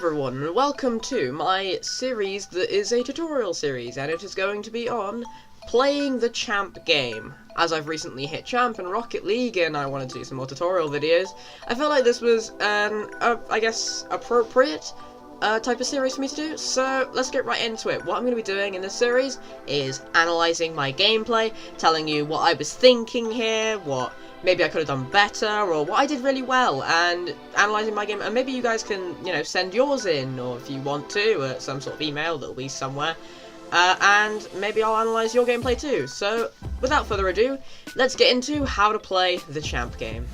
everyone, and welcome to my series that is a tutorial series, and it is going to be on playing the champ game. As I've recently hit champ in Rocket League and I wanted to do some more tutorial videos, I felt like this was I guess, appropriate type of series for me to do, so let's get right into it. What I'm going to be doing in this series is analysing my gameplay, telling you what I was thinking here, what maybe I could have done better, or what I did really well, and analysing my game. And maybe you guys can, send yours in, or if you want to, some sort of email that'll be somewhere. And maybe I'll analyse your gameplay too. So, without further ado, let's get into how to play the champ game.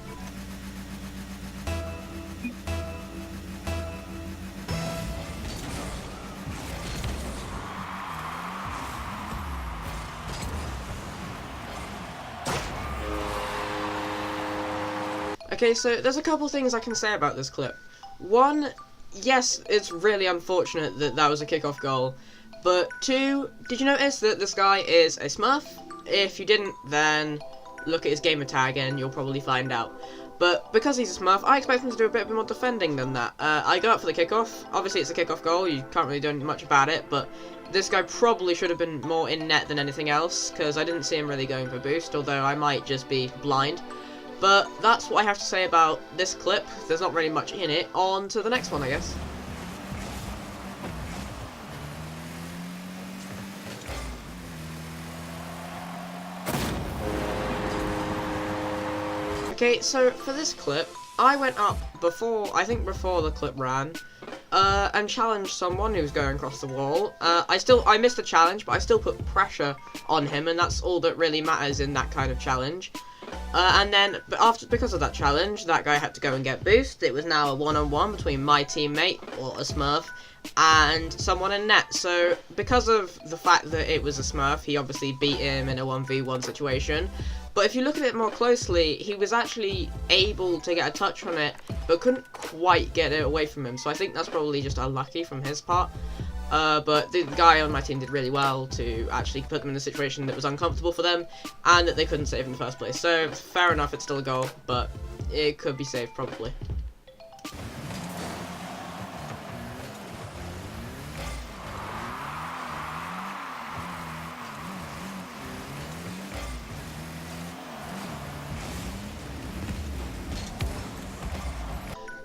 Okay, so there's a couple things I can say about this clip. One, yes, it's really unfortunate that that was a kickoff goal. But two, did you notice that this guy is a smurf? If you didn't, then look at his gamer tag and you'll probably find out. But because he's a smurf, I expect him to do a bit more defending than that. I go up for the kickoff. Obviously, it's a kickoff goal. You can't really do much about it. But this guy probably should have been more in net than anything else, because I didn't see him really going for boost, although I might just be blind. But that's what I have to say about this clip. There's not really much in it. On to the next one, I guess. Okay, so for this clip, I went up before the clip ran, and challenged someone who's going across the wall. I missed the challenge, but I still put pressure on him, and that's all that really matters in that kind of challenge. And then, because of that challenge, that guy had to go and get boost. It was now a one-on-one between my teammate, or a smurf, and someone in net. So, because of the fact that it was a smurf, he obviously beat him in a 1v1 situation. But if you look at it more closely, he was actually able to get a touch on it, but couldn't quite get it away from him. So I think that's probably just unlucky from his part. But the guy on my team did really well to actually put them in a situation that was uncomfortable for them, and that they couldn't save in the first place. So, fair enough, it's still a goal, but it could be saved, probably.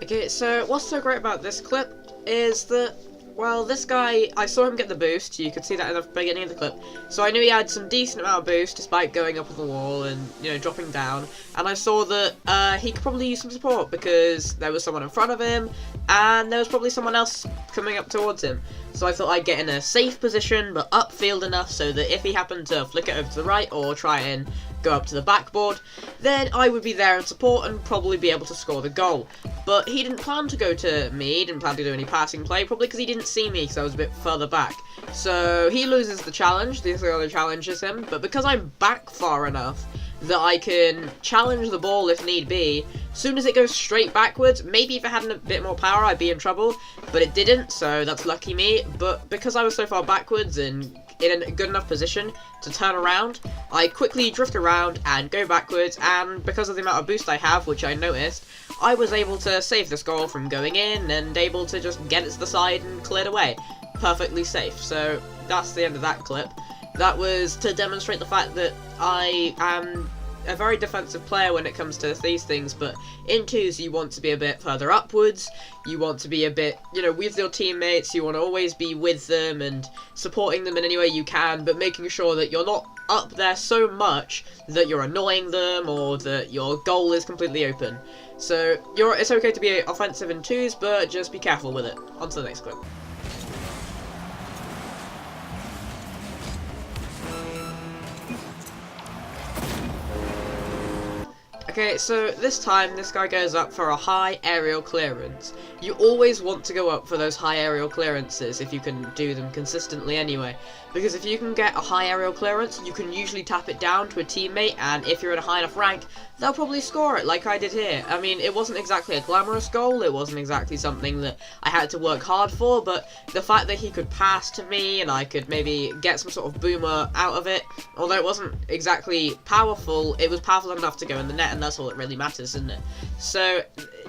Okay, so what's so great about this clip is that, well, this guy, I saw him get the boost. You could see that at the beginning of the clip. So I knew he had some decent amount of boost despite going up on the wall and, dropping down. And I saw that he could probably use some support because there was someone in front of him and there was probably someone else coming up towards him. So I thought I'd get in a safe position but upfield enough so that if he happened to flick it over to the right or try and go up to the backboard, then I would be there in support and probably be able to score the goal. But he didn't plan to go to me, he didn't plan to do any passing play, probably because he didn't see me because I was a bit further back. So he loses the challenge, the other challenges him, but because I'm back far enough that I can challenge the ball if need be, as soon as it goes straight backwards, maybe if it had a bit more power I'd be in trouble, but it didn't, so that's lucky me. But because I was so far backwards and in a good enough position to turn around, I quickly drift around and go backwards, and because of the amount of boost I have, which I noticed, I was able to save this goal from going in and able to just get it to the side and clear it away. Perfectly safe. So that's the end of that clip. That was to demonstrate the fact that I am a very defensive player when it comes to these things, but in twos you want to be a bit further upwards, you want to be a bit, with your teammates, you want to always be with them and supporting them in any way you can, but making sure that you're not up there so much that you're annoying them or that your goal is completely open. So it's okay to be offensive in twos, but just be careful with it. On to the next clip. Okay, so this time, this guy goes up for a high aerial clearance. You always want to go up for those high aerial clearances if you can do them consistently anyway. Because if you can get a high aerial clearance, you can usually tap it down to a teammate, and if you're in a high enough rank, they'll probably score it like I did here. I mean, it wasn't exactly a glamorous goal, it wasn't exactly something that I had to work hard for, but the fact that he could pass to me and I could maybe get some sort of boomer out of it, although it wasn't exactly powerful, it was powerful enough to go in the net, and that's all that really matters, isn't it? So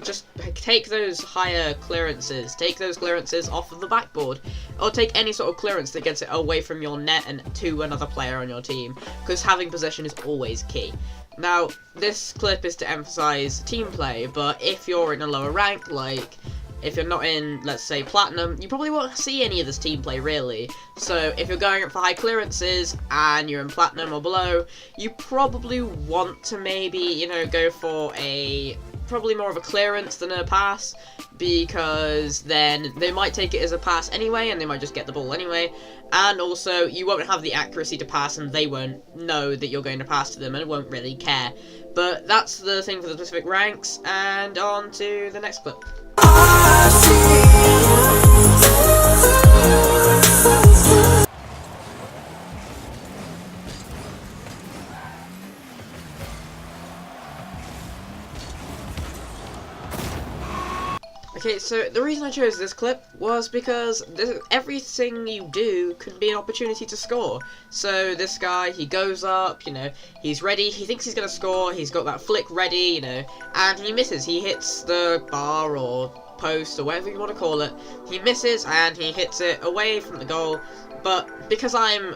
just take those higher clearances, take those clearances off of the backboard, or take any sort of clearance that gets it away from your net and to another player on your team, because having possession is always key. Now, this clip is to emphasize team play, but if you're in a lower rank, like if you're not in, let's say, Platinum, you probably won't see any of this team play, really. So if you're going up for high clearances and you're in Platinum or below, you probably want to maybe, you know, go for probably more of a clearance than a pass, because then they might take it as a pass anyway, and they might just get the ball anyway, and also you won't have the accuracy to pass, and they won't know that you're going to pass to them, and won't really care. But that's the thing for the specific ranks, and on to the next clip. Okay, so the reason I chose this clip was because everything you do could be an opportunity to score. So this guy, he goes up, you know, he's ready, he thinks he's going to score, he's got that flick ready, you know, and he misses. He hits the bar or post or whatever you want to call it. He misses and he hits it away from the goal, but because I'm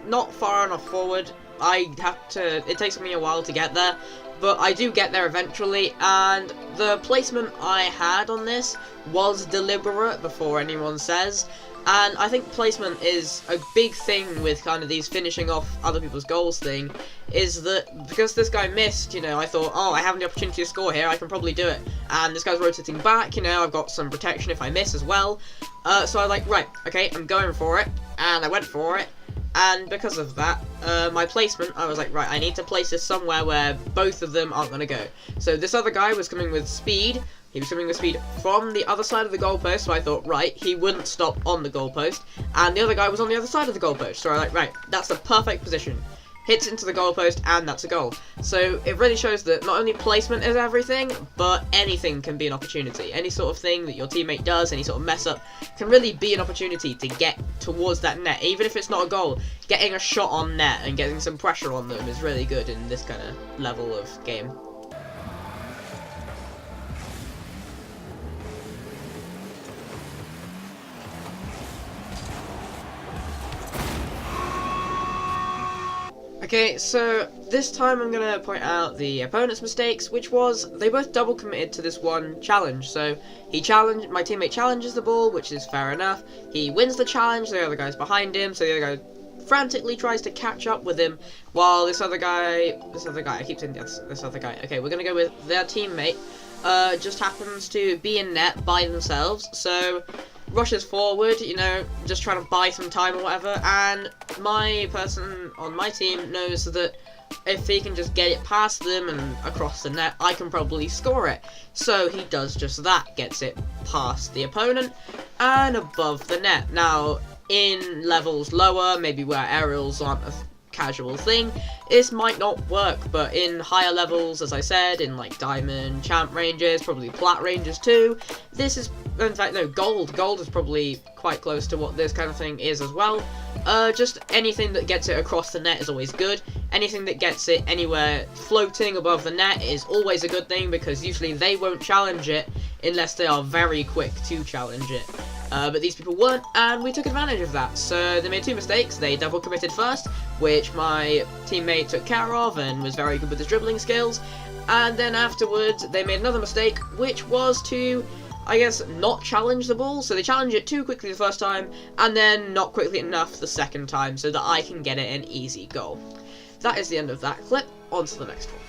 not far enough forward, it takes me a while to get there. But I do get there eventually, and the placement I had on this was deliberate before anyone says, and I think placement is a big thing with kind of these finishing off other people's goals thing, is that because this guy missed, you know, I thought, oh, I have the opportunity to score here, I can probably do it, and this guy's rotating back, you know, I've got some protection if I miss as well, so I was like, right, okay, I'm going for it, and I went for it. And because of that, my placement, I was like, right, I need to place this somewhere where both of them aren't going to go. So this other guy was coming with speed. He was coming with speed from the other side of the goalpost, so I thought, right, he wouldn't stop on the goalpost. And the other guy was on the other side of the goalpost, so I was like, right, that's the perfect position. Hits into the goalpost, and that's a goal. So it really shows that not only placement is everything, but anything can be an opportunity. Any sort of thing that your teammate does, any sort of mess up, can really be an opportunity to get towards that net. Even if it's not a goal, getting a shot on net and getting some pressure on them is really good in this kind of level of game. Okay, so this time I'm going to point out the opponent's mistakes, which was they both double committed to this one challenge. So my teammate challenges the ball, which is fair enough. He wins the challenge, the other guy's behind him, so the other guy frantically tries to catch up with him, while this other guy, I keep saying this other guy, okay, we're going to go with their teammate, just happens to be in net by themselves, so rushes forward, you know, just trying to buy some time or whatever, and my person on my team knows that if he can just get it past them and across the net, I can probably score it. So he does just that, gets it past the opponent and above the net. Now, in levels lower, maybe where aerials aren't a casual thing, this might not work, but in higher levels, as I said, in like diamond, champ ranges, probably plat ranges too, this is, in fact, no, gold is probably quite close to what this kind of thing is as well. Just anything that gets it across the net is always good. Anything that gets it anywhere floating above the net is always a good thing, because usually they won't challenge it unless they are very quick to challenge it. But these people weren't, and we took advantage of that. So they made two mistakes. They double committed first, which my teammate took care of and was very good with his dribbling skills. And then afterwards, they made another mistake, which was to, I guess, not challenge the ball. So they challenged it too quickly the first time, and then not quickly enough the second time, so that I can get it an easy goal. That is the end of that clip. On to the next one.